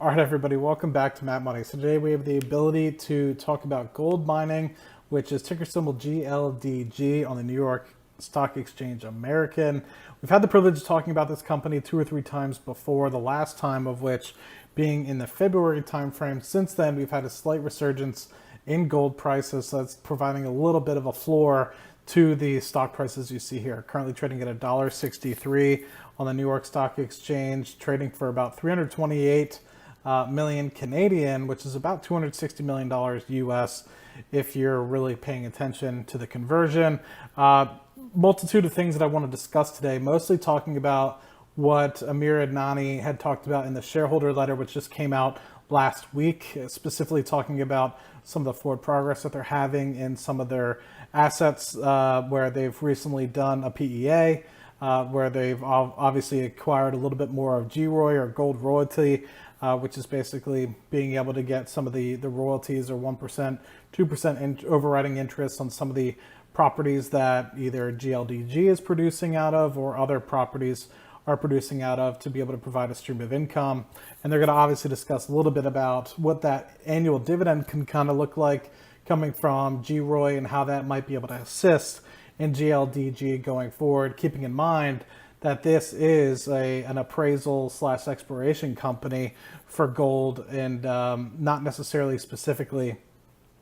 All right, everybody, welcome back to Map Money. So today we have the ability to talk about gold mining, which is ticker symbol GLDG on the New York Stock Exchange American. We've had the privilege of talking about this company 2 or 3 times before, the last time of which being in the February timeframe. Since then, we've had a slight resurgence in gold prices, so that's providing a little bit of a floor to the stock prices you see here. Currently trading at $1.63 on the New York Stock Exchange, trading for about 328 million Canadian, which is about $260 million US if you're really paying attention to the conversion. Multitude of things that I want to discuss today, mostly talking about what Amir Adnani had talked about in the shareholder letter, which just came out last week, specifically talking about some of the forward progress that they're having in some of their assets, where they've recently done a PEA, where they've obviously acquired a little bit more of GROY or gold royalty, which is basically being able to get some of the royalties or 1%, 2% overriding interest on some of the properties that either GLDG is producing out of or other properties are producing out of to be able to provide a stream of income. And they're going to obviously discuss a little bit about what that annual dividend can kind of look like coming from GROY and how that might be able to assist in GLDG going forward, keeping in mind that this is an appraisal / exploration company for gold and not necessarily specifically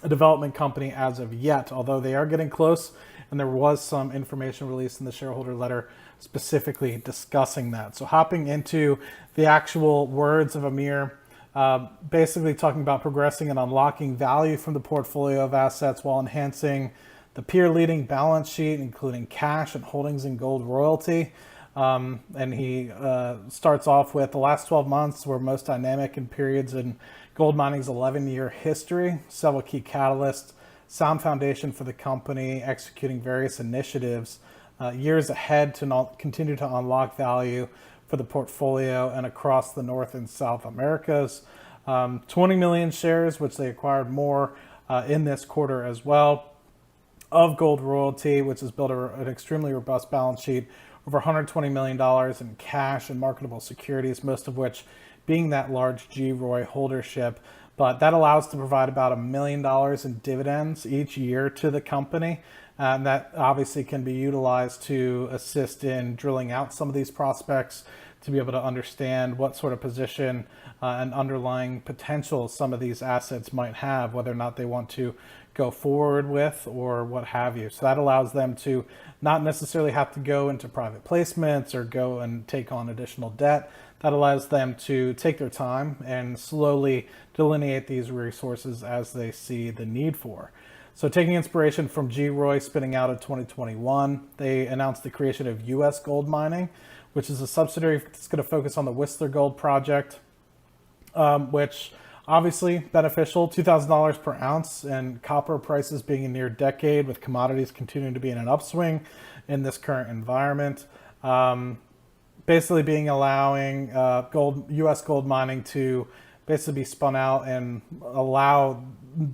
a development company as of yet, although they are getting close, and there was some information released in the shareholder letter specifically discussing that. So hopping into the actual words of Amir, basically talking about progressing and unlocking value from the portfolio of assets while enhancing the peer-leading balance sheet, including cash and holdings in gold royalty. And he starts off with the last 12 months were most dynamic in periods in gold mining's 11-year history. Several key catalysts, sound foundation for the company, executing various initiatives, years ahead to continue to unlock value for the portfolio and across the North and South Americas. 20 million shares, which they acquired more in this quarter as well, of gold royalty, which has built an extremely robust balance sheet, over $120 million in cash and marketable securities, most of which being that large GROY holdership. But that allows to provide about $1 million in dividends each year to the company. And that obviously can be utilized to assist in drilling out some of these prospects to be able to understand what sort of position and underlying potential some of these assets might have, whether or not they want to go forward with or what have you. So that allows them to not necessarily have to go into private placements or go and take on additional debt. That allows them to take their time and slowly delineate these resources as they see the need for. So taking inspiration from GROY spinning out of 2021, they announced the creation of US Goldmining, which is a subsidiary that's going to focus on the Whistler Gold Project, which obviously beneficial, $2,000 per ounce, and copper prices being a near decade with commodities continuing to be in an upswing in this current environment. Basically being allowing U.S. gold mining to basically be spun out and allow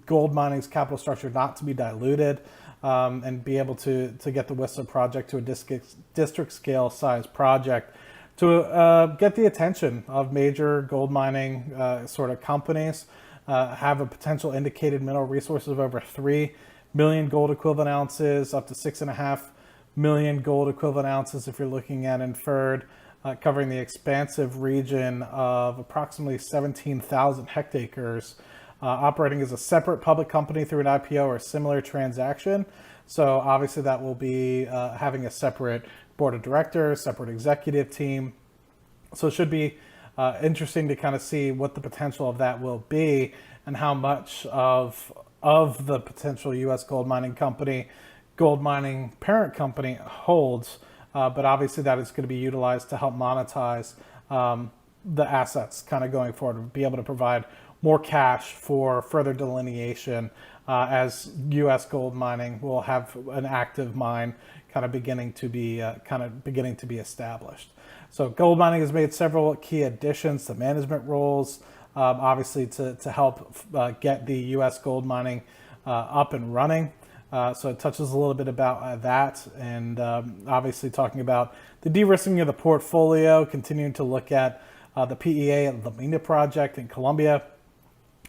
gold mining's capital structure not to be diluted, and be able to get the Whistler project to a district scale size project to get the attention of major gold mining sort of companies, have a potential indicated mineral resources of over 3 million gold equivalent ounces, up to 6.5 million gold equivalent ounces if you're looking at inferred, covering the expansive region of approximately 17,000 hectares, operating as a separate public company through an IPO or a similar transaction. So obviously that will be having a separate board of directors, separate executive team. So it should be interesting to kind of see what the potential of that will be and how much of the potential U.S. gold mining company, gold mining parent company holds. But obviously that is going to be utilized to help monetize the assets kind of going forward, be able to provide more cash for further delineation as U.S. gold mining will have an active mine kind of beginning to be established. So gold mining has made several key additions to management roles, obviously to help get the U.S. gold mining up and running. So it touches a little bit about that, and obviously talking about the de-risking of the portfolio, continuing to look at the PEA at Lamina project in Colombia,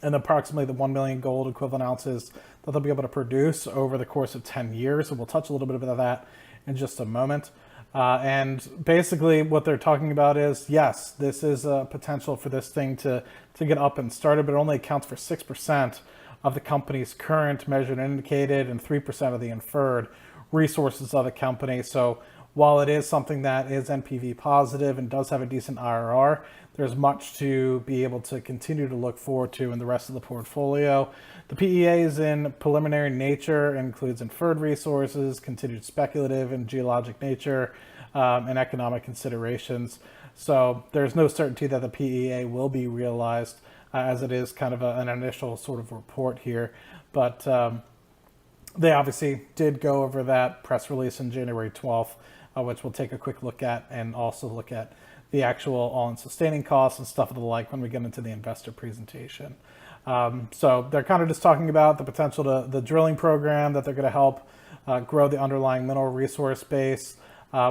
and approximately the 1 million gold equivalent ounces that they'll be able to produce over the course of 10 years. And we'll touch a little bit about that in just a moment. And basically what they're talking about is, yes, this is a potential for this thing to get up and started, but it only accounts for 6% of the company's current measured and indicated and 3% of the inferred resources of the company. So while it is something that is NPV positive and does have a decent IRR, there's much to be able to continue to look forward to in the rest of the portfolio. The PEA is in preliminary nature and includes inferred resources, continued speculative and geologic nature, and economic considerations. So there's no certainty that the PEA will be realized, as it is kind of an initial sort of report here. But they obviously did go over that press release on January 12th, which we'll take a quick look at, and also look at the actual all-in sustaining costs and stuff of the like when we get into the investor presentation. So they're kind of just talking about the potential to the drilling program that they're going to help grow the underlying mineral resource base,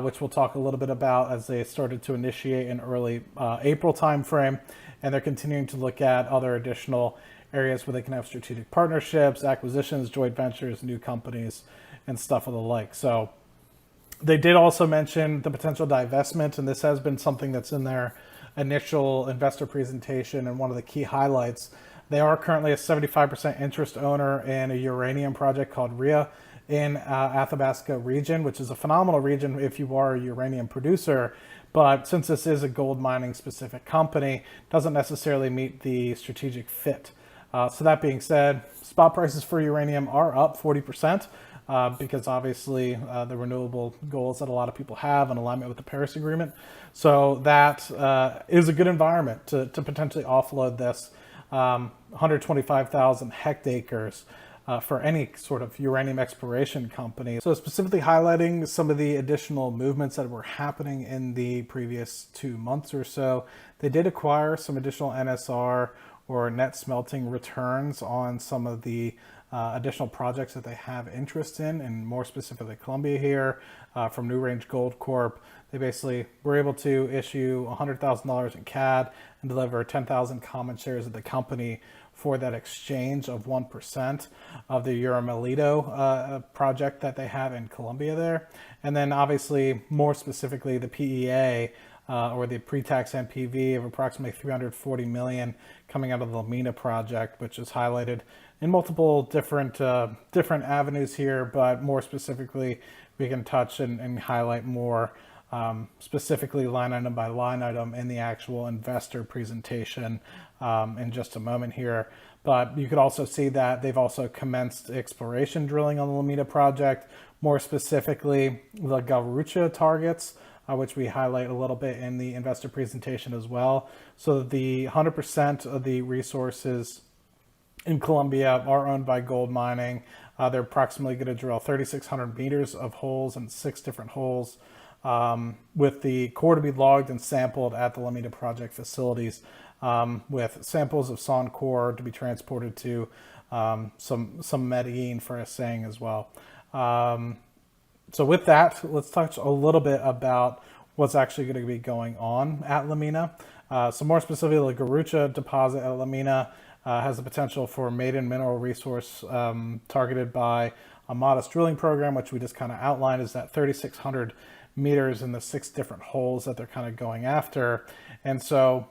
which we'll talk a little bit about as they started to initiate in early April timeframe. And they're continuing to look at other additional areas where they can have strategic partnerships, acquisitions, joint ventures, new companies, and stuff of the like. So they did also mention the potential divestment, and this has been something that's in their initial investor presentation and one of the key highlights. They are currently a 75% interest owner in a uranium project called RIA in Athabasca region, which is a phenomenal region if you are a uranium producer. But since this is a gold mining specific company, doesn't necessarily meet the strategic fit. So that being said, spot prices for uranium are up 40%. Because obviously the renewable goals that a lot of people have in alignment with the Paris Agreement. So that is a good environment to potentially offload this 125,000 hectares for any sort of uranium exploration company. So specifically highlighting some of the additional movements that were happening in the previous 2 months or so, they did acquire some additional NSR or net smelting returns on some of the additional projects that they have interest in, and more specifically Colombia here from New Range Gold Corp. They basically were able to issue $100,000 in CAD and deliver 10,000 common shares of the company for that exchange of 1% of the Uranium project that they have in Colombia there. And then obviously more specifically the PEA or the pre-tax NPV of approximately 340 million coming out of the Lamina project, which is highlighted in multiple different avenues here, but more specifically, we can touch and highlight more specifically line item by line item in the actual investor presentation in just a moment here. But you could also see that they've also commenced exploration drilling on the Lamina project, more specifically the Garucha targets, which we highlight a little bit in the investor presentation as well. So the 100% of the resources in Colombia are owned by Goldmining. They're approximately going to drill 3,600 meters of holes and 6 different holes, with the core to be logged and sampled at the Lamina project facilities, with samples of Son core to be transported to some Medellin for assaying as well. So with that, let's touch a little bit about what's actually going to be going on at Lamina. So more specifically, the Garucha deposit at Lamina has the potential for maiden mineral resource targeted by a modest drilling program, which we just kind of outlined, is that 3,600 meters in the 6 different holes that they're kind of going after. And so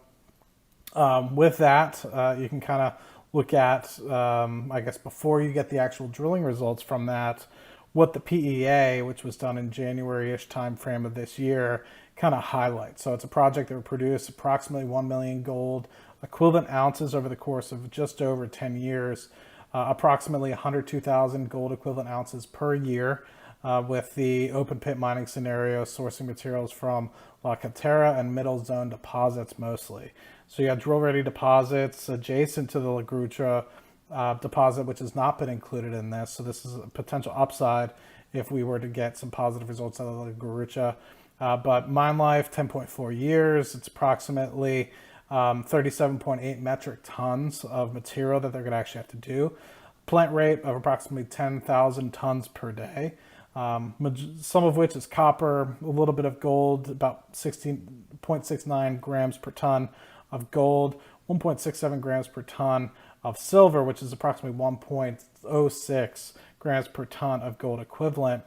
with that, you can kind of look at, I guess, before you get the actual drilling results from that, what the PEA, which was done in January-ish timeframe of this year, kind of highlights. So it's a project that will produce approximately 1 million gold equivalent ounces over the course of just over 10 years, approximately 102,000 gold equivalent ounces per year, with the open pit mining scenario sourcing materials from La Cantera and middle zone deposits mostly. So you have drill ready deposits adjacent to the La Grucha deposit, which has not been included in this. So this is a potential upside if we were to get some positive results out of the Garucha. But mine life, 10.4 years. It's approximately 37.8 metric tons of material that they're going to actually have to do. Plant rate of approximately 10,000 tons per day. some of which is copper, a little bit of gold, about 16.69 grams per ton of gold, 1.67 grams per ton of silver, which is approximately 1.06 grams per ton of gold equivalent.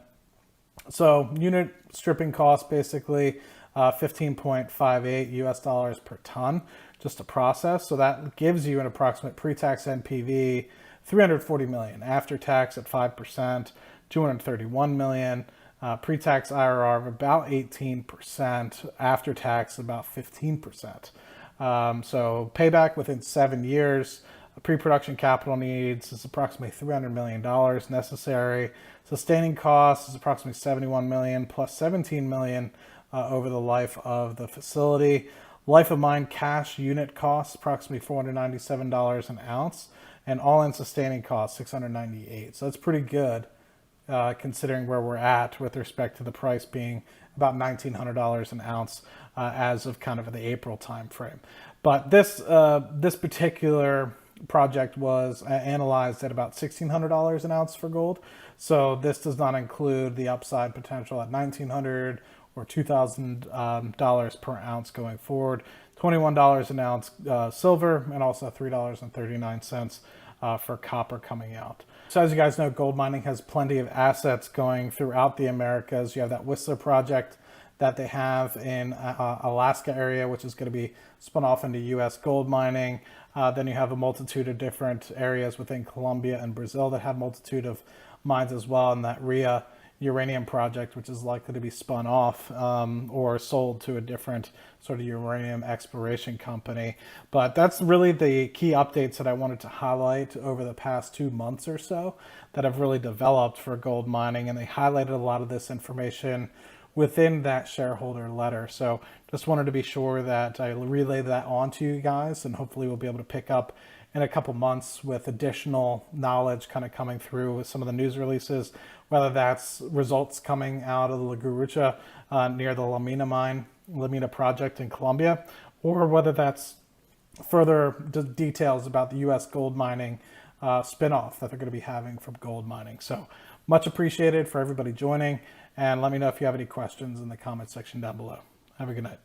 So unit stripping cost basically 15.58 US dollars per ton just to process. So that gives you an approximate pre-tax NPV 340 million, after tax at 5%, 231 million, pre-tax IRR of about 18%, after tax about 15%. So payback within 7 years. Pre-production capital needs is approximately $300 million necessary. Sustaining costs is approximately 71 million plus 17 million over the life of the facility. Life of mine cash unit costs approximately $497 an ounce, and all-in sustaining costs 698. So that's pretty good considering where we're at with respect to the price being about $1,900 an ounce as of kind of the April timeframe. But this particular project was analyzed at about $1,600 an ounce for gold. So this does not include the upside potential at $1,900 or $2,000 per ounce going forward. $21 an ounce silver, and also $3.39 for copper coming out. So as you guys know, gold mining has plenty of assets going throughout the Americas. You have that Whistler project that they have in Alaska area, which is going to be spun off into U.S. gold mining. Then you have a multitude of different areas within Colombia and Brazil that have multitude of mines as well, and that Uranium project, which is likely to be spun off or sold to a different sort of uranium exploration company. But that's really the key updates that I wanted to highlight over the past 2 months or so that have really developed for gold mining, and they highlighted a lot of this information within that shareholder letter. So just wanted to be sure that I relay that on to you guys, and hopefully we'll be able to pick up in a couple months with additional knowledge kind of coming through with some of the news releases, whether that's results coming out of the La Gurucha near the Lamina project in Colombia, or whether that's further details about the U.S. gold mining spinoff that they're going to be having from gold mining. So much appreciated for everybody joining, and let me know if you have any questions in the comment section down below. Have a good night.